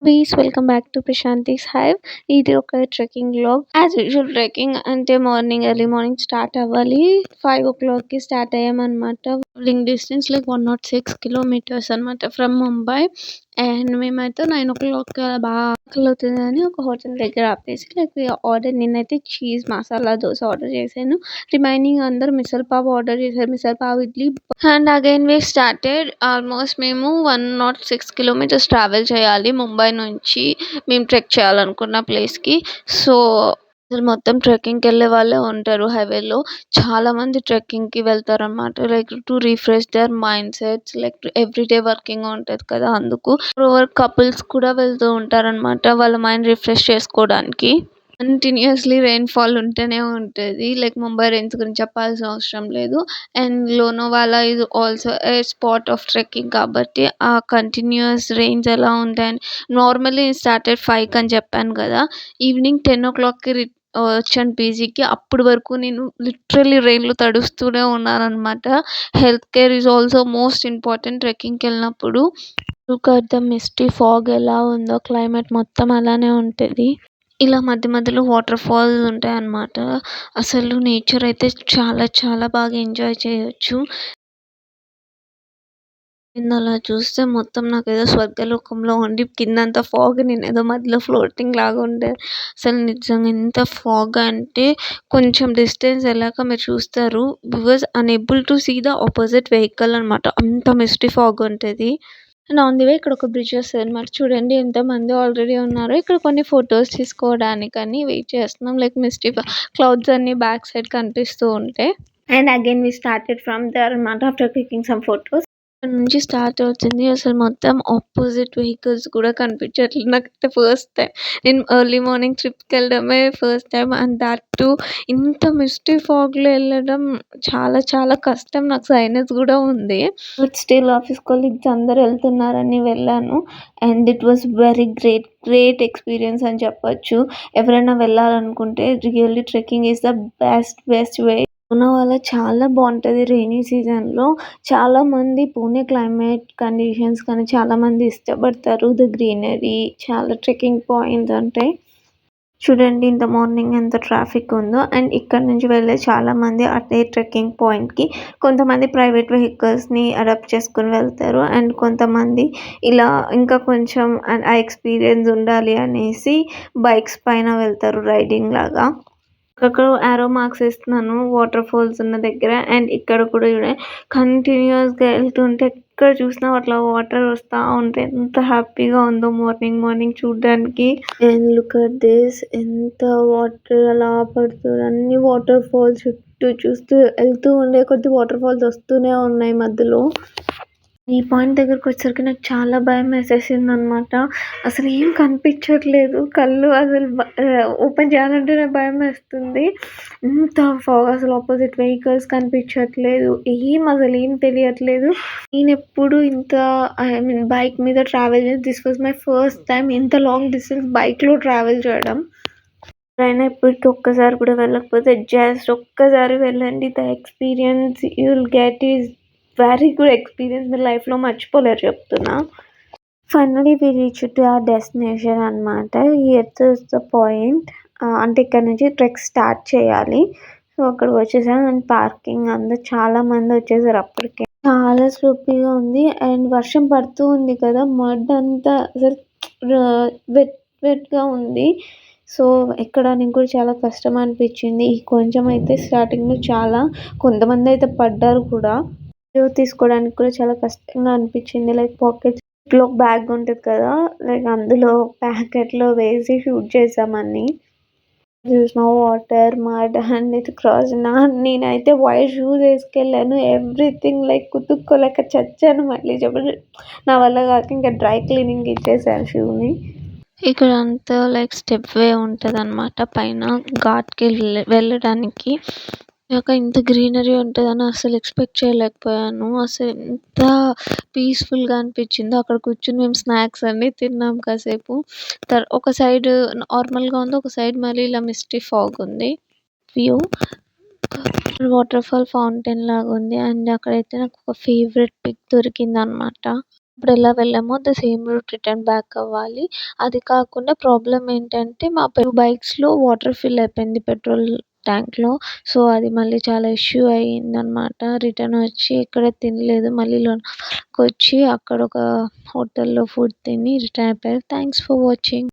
Please welcome back to Prashanthi's hive. ఇది ఒక trekking vlog. As usual trekking అంటే early morning start అవ్వాలి. 5 o'clock start అయ్యామన్నమాట. ట్రావెలింగ్ డిస్టెన్స్ లైక్ 106 kilometers అనమాట from Mumbai. And మేమైతే 9 o'clock బాగా ఆకలి అవుతుందని ఒక హోటల్ దగ్గర ఆపేసి నిన్నైతే చీజ్ మసాలా దోశ ఆర్డర్ చేశాను. రిమైనింగ్ అందరు మిసల్ పావ్ ఆర్డర్ చేశారు. Misal pav, idli. And again we started. Almost మేము 106 kilometers ట్రావెల్ చేయాలి ముంబై నుంచి మేము ట్రెక్ చేయాలనుకున్న ప్లేస్కి. సో అసలు మొత్తం ట్రెక్కింగ్కి వెళ్ళే వాళ్ళే ఉంటారు హైవేలో. చాలా మంది ట్రెక్కింగ్కి వెళ్తారు అనమాట. Like to refresh their mind sets. Like everyday working ఉంటుంది కదా, అందుకు కపుల్స్ కూడా వెళ్తూ ఉంటారు అనమాట వాళ్ళ మైండ్ రిఫ్రెష్ చేసుకోవడానికి. కంటిన్యూస్లీ రెయిన్ ఫాల్ ఉంటూనే ఉంటుంది. లైక్ ముంబై రెయిన్స్ గురించి చెప్పాల్సిన అవసరం లేదు. And Lonavala is also a spot of trekking కాబట్టి ఆ కంటిన్యూస్ రెయిన్స్ ఎలా ఉంటాయని నార్మల్లీ స్టార్టెడ్ 5 అని చెప్పాను కదా. ఈవినింగ్ 10 o'clock వచ్చాను పీజీకి. అప్పటి వరకు నేను లిటరల్లీ రెయిన్లో తడుస్తూనే ఉన్నాను అనమాట. Health care is also most important ట్రెక్కింగ్కి వెళ్ళినప్పుడు. Look at the misty fog ఎలా ఉందో, క్లైమేట్ మొత్తం అలానే ఉంటుంది. ఇలా మధ్య మధ్యలో వాటర్ ఫాల్స్ ఉంటాయి అన్నమాట. అసలు నేచర్ అయితే చాలా చాలా బాగా ఎంజాయ్ చేయొచ్చు. అలా చూస్తే మొత్తం నాకేదో స్వర్గలోకంలో ఉండి కిందంతా ఫాగ్, నేనేదో మధ్యలో ఫ్లోటింగ్ లాగా ఉండే. అసలు నిజంగా ఎంత ఫాగ్ అంటే కొంచెం డిస్టెన్స్ వెళ్ళాక మీరు చూస్తారు, we was unable to see the opposite vehicle అనమాట. అంత మిస్టీ ఫాగ్ ఉంటుంది. అండ్ ఆన్ ది వే ఇక్కడ ఒక బ్రిడ్జ్ వస్తుంది అనమాట. చూడండి ఎంతమంది ఆల్రెడీ ఉన్నారు. ఇక్కడ కొన్ని ఫొటోస్ తీసుకోవడానికని వెయిట్ చేస్తున్నాం. లైక్ మిస్టీ క్లౌడ్స్ అన్ని బ్యాక్ సైడ్ కనిపిస్తూ ఉంటాయి. And again we started from there అనమాట ఆఫ్టర్ క్లికింగ్ సమ్ ఫొటోస్. ఇక్కడ నుంచి స్టార్ట్ అవుతుంది. అసలు మొత్తం ఆపోజిట్ వెహికల్స్ కూడా కనిపించట్లేదు నాకైతే ఫస్ట్ టైం. నేను ఎర్లీ మార్నింగ్ ట్రిప్కి వెళ్ళడమే first time. And that to ఇంత మిస్టీ ఫాగ్లో వెళ్ళడం చాలా చాలా కష్టం. నాకు సైనస్ కూడా ఉంది. బట్ స్టిల్ ఆఫీస్ కొలీగ్స్ అందరు వెళ్తున్నారని వెళ్ళాను. And it was very great experience అని చెప్పొచ్చు. ఎవరైనా వెళ్ళాలనుకుంటే really trekking is the best way. Lonavala చాలా బాగుంటుంది రైనీ సీజన్లో. చాలామంది పూణే క్లైమేట్ కండిషన్స్ కానీ చాలామంది ఇష్టపడతారు. ద గ్రీనరీ, చాలా ట్రెక్కింగ్ పాయింట్స్ ఉంటాయి. చూడండి ఇంత మార్నింగ్ ఎంత ట్రాఫిక్ ఉందో. అండ్ ఇక్కడ నుంచి వెళ్ళే చాలామంది అదే ట్రెక్కింగ్ పాయింట్కి కొంతమంది ప్రైవేట్ వెహికల్స్ని అడాప్ట్ చేసుకుని వెళ్తారు. అండ్ కొంతమంది ఇలా ఇంకా కొంచెం ఆ ఎక్స్పీరియన్స్ ఉండాలి అనేసి బైక్స్ పైన వెళ్తారు రైడింగ్ లాగా. అక్కడ ఆరో మార్క్స్ ఇస్తున్నాను వాటర్ ఫాల్స్ ఉన్న దగ్గర. అండ్ ఇక్కడ కూడా కంటిన్యూస్గా వెళ్తుంటే ఎక్కడ చూసినా అట్లా వాటర్ వస్తూ ఉంటాయి. ఎంత హ్యాపీగా ఉందో మార్నింగ్ చూడడానికి. అండ్ లుక్ అట్ దిస్, ఎంత వాటర్ అలా పడుతుంది. అన్ని వాటర్ ఫాల్స్ చుట్టూ చూస్తూ వెళ్తూ ఉండే కొద్ది వాటర్ ఫాల్స్ వస్తూనే ఉన్నాయి మధ్యలో. ఈ పాయింట్ దగ్గరకు వచ్చేసరికి నాకు చాలా భయం వేసేసింది అనమాట. అసలు ఏం కనిపించట్లేదు. కళ్ళు అసలు ఓపెన్ చేయాలంటేనే భయం వేస్తుంది. ఇంత ఫాగ్, అసలు ఆపోజిట్ వెహికల్స్ కనిపించట్లేదు. అసలు ఏం తెలియట్లేదు. నేను ఎప్పుడు ఇంత బైక్ మీద ట్రావెల్ చేసి this was my first time ఇంత లాంగ్ డిస్టెన్స్ బైక్లో ట్రావెల్ చేయడం. ఎవరైనా ఇప్పటికి ఒక్కసారి కూడా వెళ్ళకపోతే జస్ట్ ఒక్కసారి వెళ్ళండి. The experience you will get is very good experience. మీరు లైఫ్లో మర్చిపోలేరు చెప్తున్నా. ఫైనలీ వి రీచ్ టు ఆ డెస్టినేషన్ అనమాట. Here is the point. అంటే ఇక్కడ నుంచి ట్రెక్ స్టార్ట్ చేయాలి. సో అక్కడికి వచ్చేసాం. అండ్ పార్కింగ్ అందరు చాలా మంది వచ్చేసారు అప్పటికే. చాలా స్లోపీగా ఉంది. అండ్ వర్షం పడుతూ ఉంది కదా, మడ్ అంతా అసలు వెట్గా ఉంది. సో ఎక్కడానికి కూడా చాలా కష్టం అనిపించింది. కొంచెం అయితే స్టార్టింగ్లో కొంతమంది అయితే పడ్డారు కూడా. తీసుకోవడానికి కూడా చాలా కష్టంగా అనిపించింది. లైక్ పాకెట్లో బ్యాగ్ ఉంటుంది కదా, లైక్ అందులో ప్యాకెట్లో వేసి షూట్ చేసామని. చూసిన వాటర్, మడ్ అండ్ ఇది క్రాస్. నేనైతే వైట్ షూస్ వేసుకెళ్ళాను. ఎవ్రీథింగ్ లైక్ కుతుక్కోలేక చచ్చాను. మళ్ళీ చెప్పండి, నా వల్ల కాక ఇంకా డ్రై క్లీనింగ్ ఇచ్చేసాను షూని. ఇక్కడ అంతా లైక్ స్టెప్ వే ఉంటుంది అనమాట పైన ఘాట్కి వెళ్ళడానికి. ఇంత గ్రీనరీ ఉంటుందని అసలు ఎక్స్పెక్ట్ చేయలేకపోయాను. అసలు ఎంత పీస్ఫుల్గా అనిపించిందో. అక్కడ కూర్చుని మేము స్నాక్స్ అన్నీ తిన్నాం కాసేపు. ఒక సైడ్ నార్మల్గా ఉంది, ఒక సైడ్ మళ్ళీ ఇలా మిస్టీ ఫాగ్ ఉంది. వ్యూ వాటర్ ఫాల్ ఫౌంటైన్ లాగా ఉంది. అండ్ అక్కడైతే నాకు ఒక ఫేవరెట్ పిక్ దొరికింది అనమాట. ఇప్పుడు ఎలా వెళ్ళామో the same route return back అవ్వాలి. అది కాకుండా ప్రాబ్లమ్ ఏంటంటే మా బైక్స్‌లో వాటర్ ఫిల్ అయిపోయింది పెట్రోల్ ట్యాంక్‌లో. సో, అది మళ్ళీ చాలా ఇష్యూ అయిందనమాట. రిటర్న్ వచ్చి ఎక్కడ తినలేదు. మళ్ళీ లోనావాలాకొచ్చి అక్కడ ఒక హోటల్‌లో ఫుడ్ తిని రిటర్న్ అయిపోయారు. Thanks for watching.